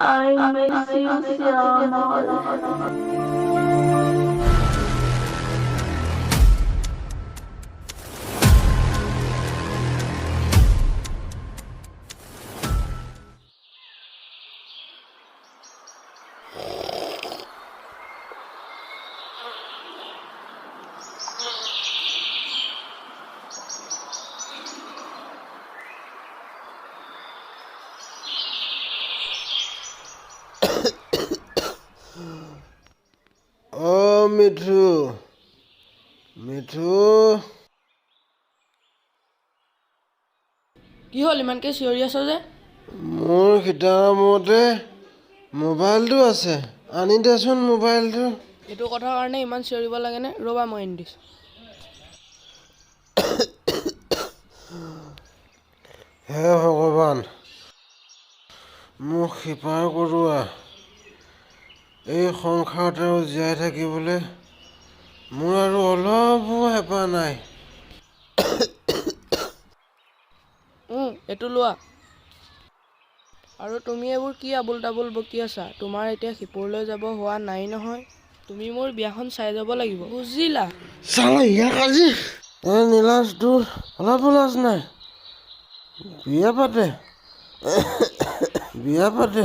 I miss you, Shyamal. Oh, Mithu Mithu কি হ'ল ইমানকে চিঞৰি আছ যে? মোৰ কিতাপমতে মোবাইলটো আছে, আনি দেচোন মোবাইলটো। এইটো কথাৰ কাৰণে ইমান চিঞৰিব লাগেনে? ৰ'বা মই আনি দিছোঁ। হে ভগৱান, মোক সিপাৰ কৰোৱা। এই সংসাৰত আৰু জীয়াই থাকিবলৈ মোৰ আৰু অলপো হেঁপাহ নাই। এইটো লোৱা। আৰু তুমি এইবোৰ কি আবুল তাবুল বকি আছা? তোমাৰ এতিয়া সিপুৰলৈ যাব হোৱা নাই নহয়। তুমি মোৰ বিয়াখন চাই যাব লাগিব, বুজিলা? চালা ইয়াক আজি নীলাজ, তোৰ অলপো লাজ নাই? বিয়া পাতে বিয়া পাতে।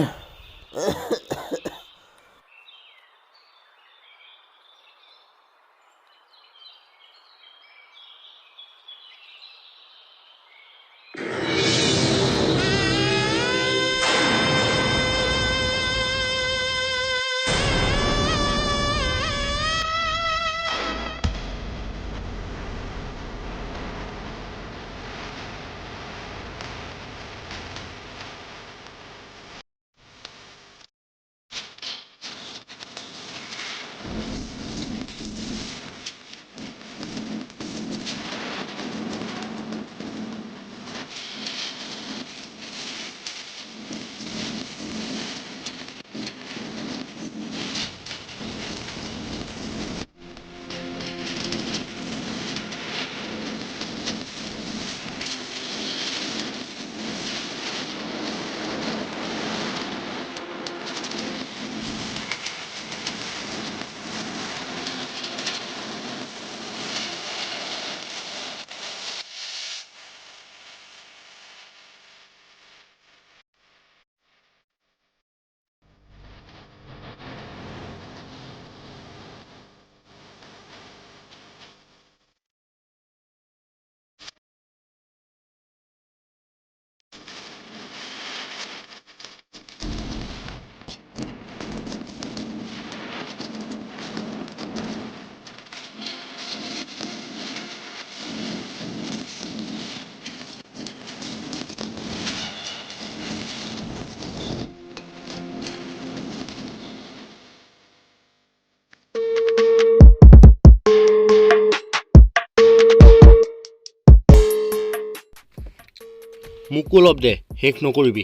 মোকো অলপ দে, শেষ নকৰিবি।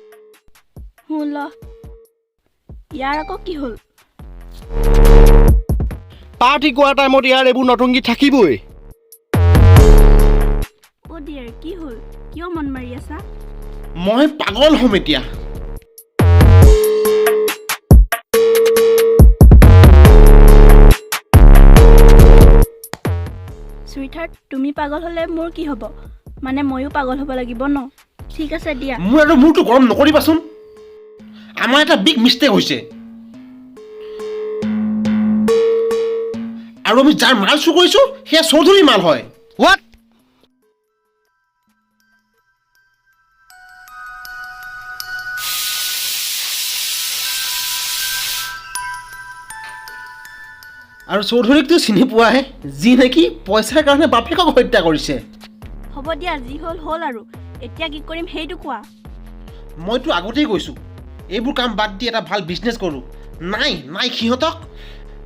ল ইয়াৰ আকৌ কি হ'ল? পাৰ্টি কৰা টাইমত ইয়াৰ এইবোৰ নতুনগীত থাকিবই। অ' ডিয়াৰ, কি হ'ল? কিয় মন মাৰি আছা? মই পাগল হ'ম এতিয়া। চুইটহাৰ্ট, তুমি পাগল হ'লে মোৰ কি হ'ব? মানে ময়ো পাগল হ'ব লাগিব ন? ঠিক আছে দিয়া। মোৰ আৰু মোৰটো গৰম নকৰিবাচোন। আমাৰ এটা বিগ মিষ্টেক হৈছে। আৰু আমি যাৰ মাল চুৰ কৰিছোঁ সেয়া চৌধুৰী মাল হয়। হোৱাট? আৰু চৌধুৰীকটো চিনি পোৱাহে, যি নেকি পইচাৰ কাৰণে বাপেকক হত্যা কৰিছে। হ'ব দিয়া, যি হ'ল হ'ল আৰু। এতিয়া কি কৰিম সেইটো কোৱা। মইতো আগতেই কৈছোঁ, এইবোৰ কাম বাদ দি এটা ভাল বিজনেছ কৰোঁ। নাই নাই, সিহঁতক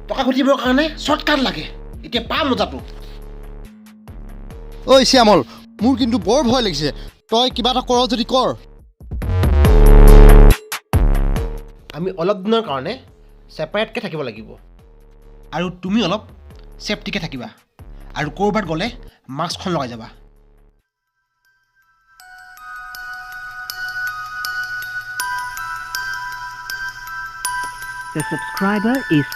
টকা ঘটিবৰ কাৰণে শ্বৰ্টকাট লাগে। এতিয়া পা মজাটো। ঐ শ্যামল, মোৰ কিন্তু বৰ ভয় লাগিছে। তই কিবা এটা কৰ যদি কৰ। আমি অলপ দিনৰ কাৰণে ছেপাৰেটকৈ থাকিব লাগিব। আৰু তুমি অলপ ছেফটিকৈ থাকিবা। আৰু ক'ৰবাত গ'লে মাস্কখন লগাই যাবা। The subscriber is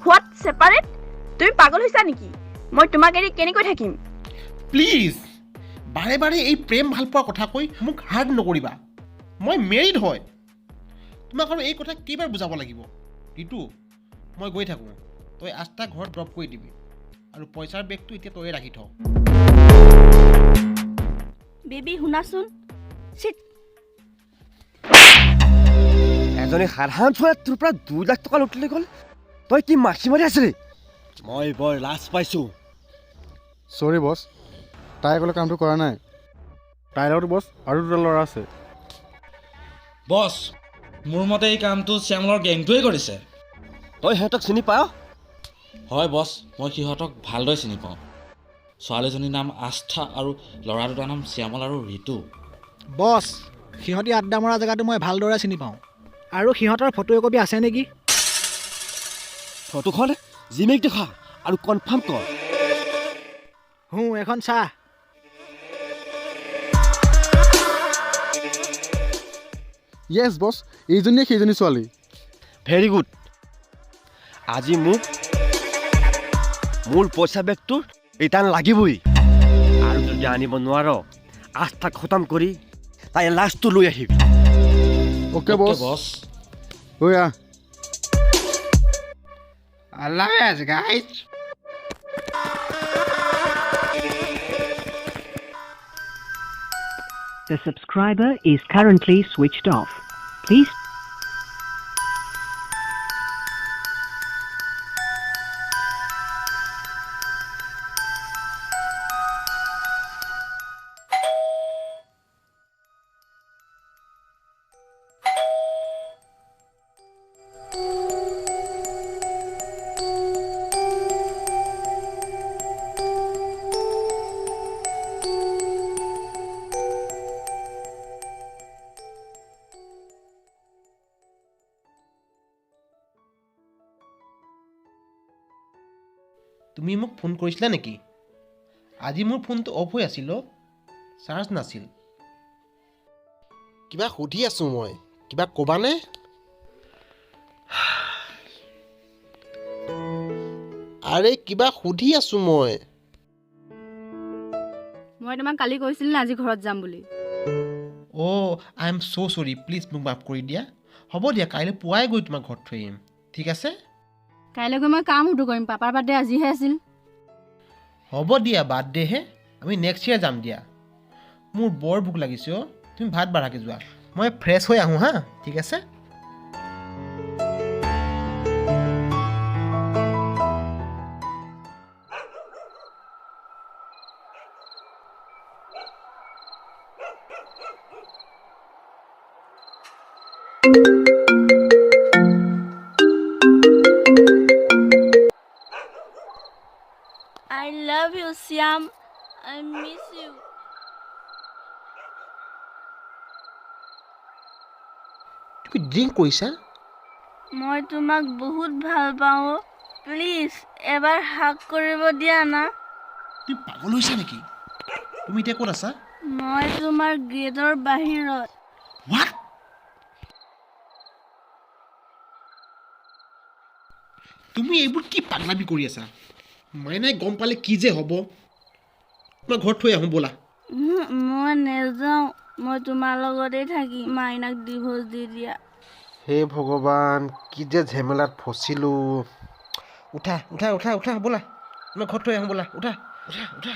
what separate? তুমি পাগল হৈছা নেকি? মই তোমাক এৰি কেনেকৈ থাকিম? প্লিজ বাৰে বাৰে এই প্ৰেম ভাল পোৱাৰ কথা কৈ মোক হাৰ্ড নকৰিবা। মই মেৰিড হয়। তোমাক আৰু এই কথা কেইবাৰ বুজাব লাগিব? ঋতু মই গৈ থাকোঁ, তই আস্থা ঘৰত ড্ৰপ কৰি দিবি আৰু পইচাৰ বেগটো এতিয়া তয়ে ৰাখি থ। বেবী শুনাচোন। চিট। এজনী সাধাৰণ ছোৱালী তোৰ পৰা 2 লাখ টকা লুটিলে গ'ল, তই কি মাখি মাৰি আছিলি? মই বৰ লাজ পাইছোঁ। চৰি বছ, তাই ক'লে কামটো কৰা নাই। তাইৰ লগতো বছ আৰু 2টা ল'ৰা আছে। বছ, মোৰ মতে এই কামটো শ্যামলৰ গেংটোৱে কৰিছে। তই সিহঁতক চিনি পাৱ? হয় বছ, মই সিহঁতক ভালদৰে চিনি পাওঁ। ছোৱালীজনীৰ নাম আস্থা আৰু ল'ৰা দুটাৰ নাম শ্যামল আৰু ঋতু। বছ, সিহঁতি আড্ডা মৰা জেগাটো মই ভালদৰে চিনি পাওঁ। আৰু সিহঁতৰ ফটো একপি আছে নেকি? ফটোখন জিমেক দেখা আৰু কনফাৰ্ম কৰ। এখন চা। য়েছ বছ, এইজনীয়ে সেইজনী ছোৱালী। Very good. আজি মোক মোৰ পইচা বেগটো ৰিটাৰ্ণ লাগিবই। আৰু যদি আনিব নোৱাৰ, আস্থা খতম কৰি তাই লাষ্টটো লৈ আহিবি। অ'কে বছ। বছ ঐ আহ। I love you guys. The subscriber is currently switched off. Please তুমি মোক ফোন কৰিছিলা নেকি? আজি মোৰ ফোনটো অফ হৈ আছিল, চাৰ্জ নাছিল। কিবা সুধি আছোঁ মই, কিবা ক'বানে? আৰে কিবা সুধি আছোঁ মই। মই তোমাক কালি কৈছিলোঁ না আজি ঘৰত যাম বুলি। অ' আই এম ছ' চৰি, প্লিজ মোক মাফ কৰি দিয়া। হ'ব দিয়া, কাইলৈ পুৱাই গৈ তোমাক ঘৰত থৈ আহিম, ঠিক আছে? কাইলৈ গৈ মই কাম সুধো কৰিম, পাপাৰ বাৰ্থডে আজিহে আছিল। হ'ব দিয়া, বাৰ্থডেহে, আমি নেক্সট ইয়েৰ যাম দিয়া। মোৰ বৰ ভোক লাগিছে অ', তুমি ভাত বাঢ়াকৈ যোৱা, মই ফ্ৰেছ হৈ আহোঁ হা, ঠিক আছে? I love you, Syam. I miss you. তুমি ড্ৰিংক কৰিছা? মই তোমাক বহুত ভাল পাওঁ। প্লিজ এবাৰ হাগ কৰিব দিয়া না। তুমি পাগল হৈছা নেকি? তুমি এতিয়া ক'ত আছা? মই তোমাৰ গেটৰ বাহিৰত। হোৱাট? তুমি এইবোৰ কি পাগলামি কৰি আছা? মাইনাই গম পালে কি যে হ'ব। তোমাৰ ঘৰত থৈ আহোঁ ব'লা। মই নেযাওঁ, মই তোমাৰ লগতেই থাকি মাইনাক ডিভোৰ্চ দি দিয়া। হে ভগৱান, কি যে ঝেমেলাত ফচিলোঁ। উঠা উঠা উঠা উঠা ব'লা, মই ঘৰত থৈ আহোঁ ব'লা, উঠা উঠা উঠা।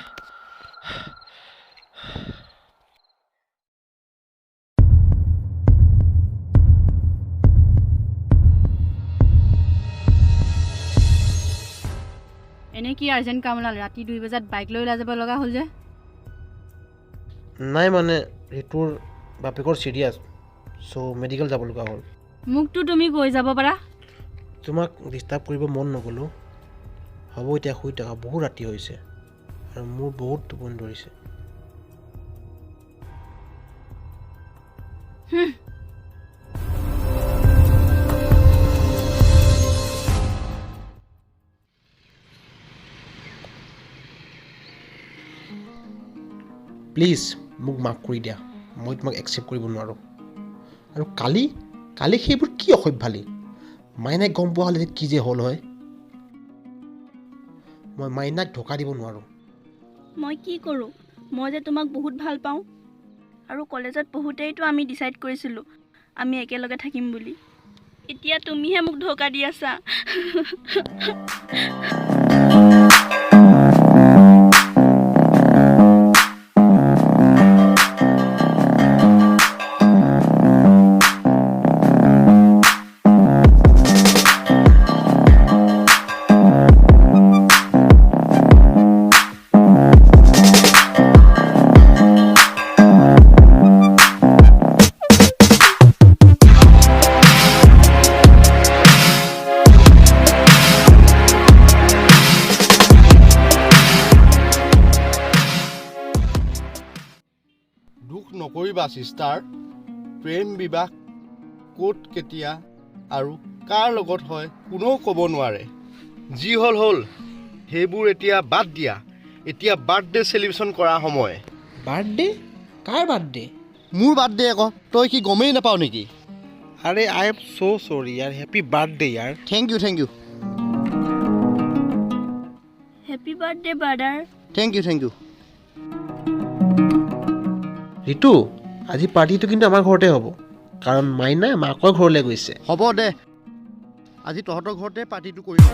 এনেই কি আৰ্জেণ্ট কাম ওলাল? ৰাতি 2 বজাত বাইক লৈ ওলাই যাব লগা হ'ল যে? নাই মানে ঋতুৰ বাপেকৰ চিৰিয়াছ, চ' মেডিকেল যাব লগা হ'ল। মোকতো তুমি কৈ যাব পাৰা। তোমাক ডিষ্টাৰ্ব কৰিব মন নগ'লোঁ। হ'ব এতিয়া শুই থাকা, বহুত ৰাতি হৈছে আৰু মোৰ বহুত টোপনি ধৰিছে। প্লিজ মোক মাফ কৰি দিয়া, মই তোমাক একচেপ্ট কৰিব নোৱাৰোঁ। আৰু কালি সেইবোৰ কি অসভ্যালি মাইনাক গম পোৱা হ'লে কি যে হ'ল হয় মই মাইনাক ধোকা দিব নোৱাৰোঁ মই কি কৰোঁ মই যে তোমাক বহুত ভাল পাওঁ আৰু কলেজত পঢ়োঁতেইতো আমি ডিচাইড কৰিছিলোঁ আমি একেলগে থাকিম বুলি এতিয়া তুমিহে মোক ধোকা দি আছা নকৰিবা সিষ্টাৰ প্ৰেম বিবাহ ক'ত কেতিয়া আৰু কাৰ লগত হয় কোনেও ক'ব নোৱাৰে যি হ'ল সেইবোৰ এতিয়া বাদ দিয়া এতিয়া বাৰ্থডে চেলিব্ৰেশ্যন কৰা সময় বাৰ্থডে কাৰ বাৰ্থডে মোৰ বাৰ্থডে আকৌ তই কি গমেই নাপাও নেকি আৰে আই এম so sorry यार হেপী বাৰ্থডে यार thank you happy birthday brother thank you Ritu আজি পাৰ্টিটো কিন্তু আমাৰ ঘৰতে হ'ব কাৰণ মাইনা মাকৰ ঘৰলৈ গৈছে হ'ব দে আজি তহঁতৰ ঘৰতে পাৰ্টিটো কৰিম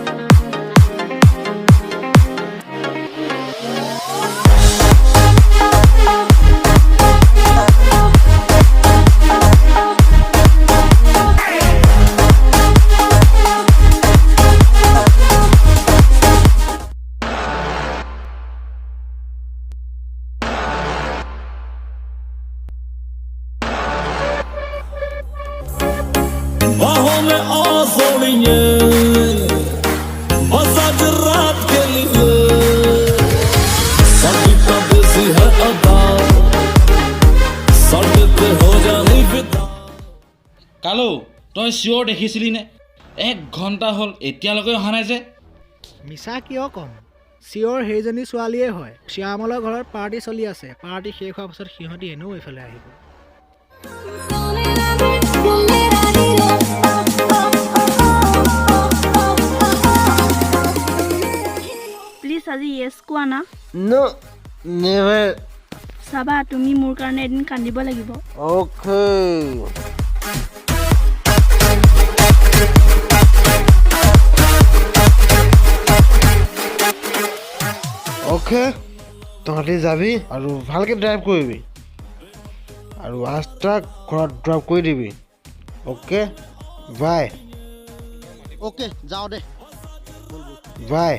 কালো তই চিয়ৰ দেখিছিলি নে 1 ঘণ্টা হ'ল এতিয়ালৈকে অহা নাই যে মিছা কিয় ক'ম চিয়ৰ সেইজনী ছোৱালীয়ে হয় শ্যামলৰ ঘৰত পাৰ্টি চলি আছে পাৰ্টি শেষ হোৱাৰ পাছত সিহঁতি এনেও এইফালে আহিব প্লিজ আজি য়েছ কোৱা না নো নেভাৰ চাবা তুমি মোৰ কাৰণে এদিন কান্দিব লাগিব অ'কে অ'কে তহঁতি যাবি আৰু ভালকৈ ড্ৰাইভ কৰিবি আৰু আস্তাক ঘৰত ড্ৰপ কৰি দিবি অ'কে বাই অ'কে যাওঁ দে বাই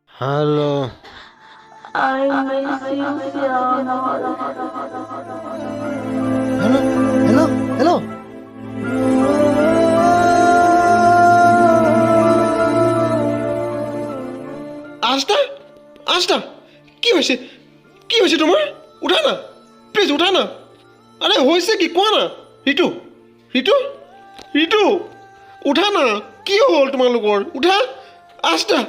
Hello. I miss you, Shyamal. Hello. আস্তা কি হৈছে তোমাৰ উঠা না প্লিজ উঠা না আৰে হৈছে কি কোৱা না ঋতু উঠা না কি হ'ল তোমালোকৰ উঠা আস্তা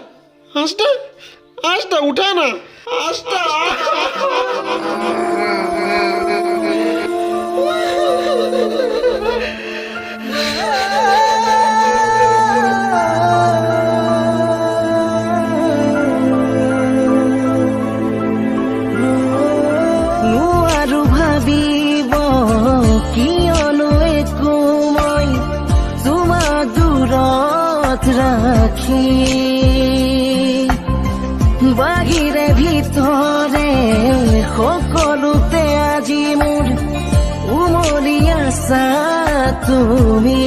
উঠা না আস্তা বাহিৰে ভিতৰে সকলোতে আজি মোৰ উমলি আছা তুমি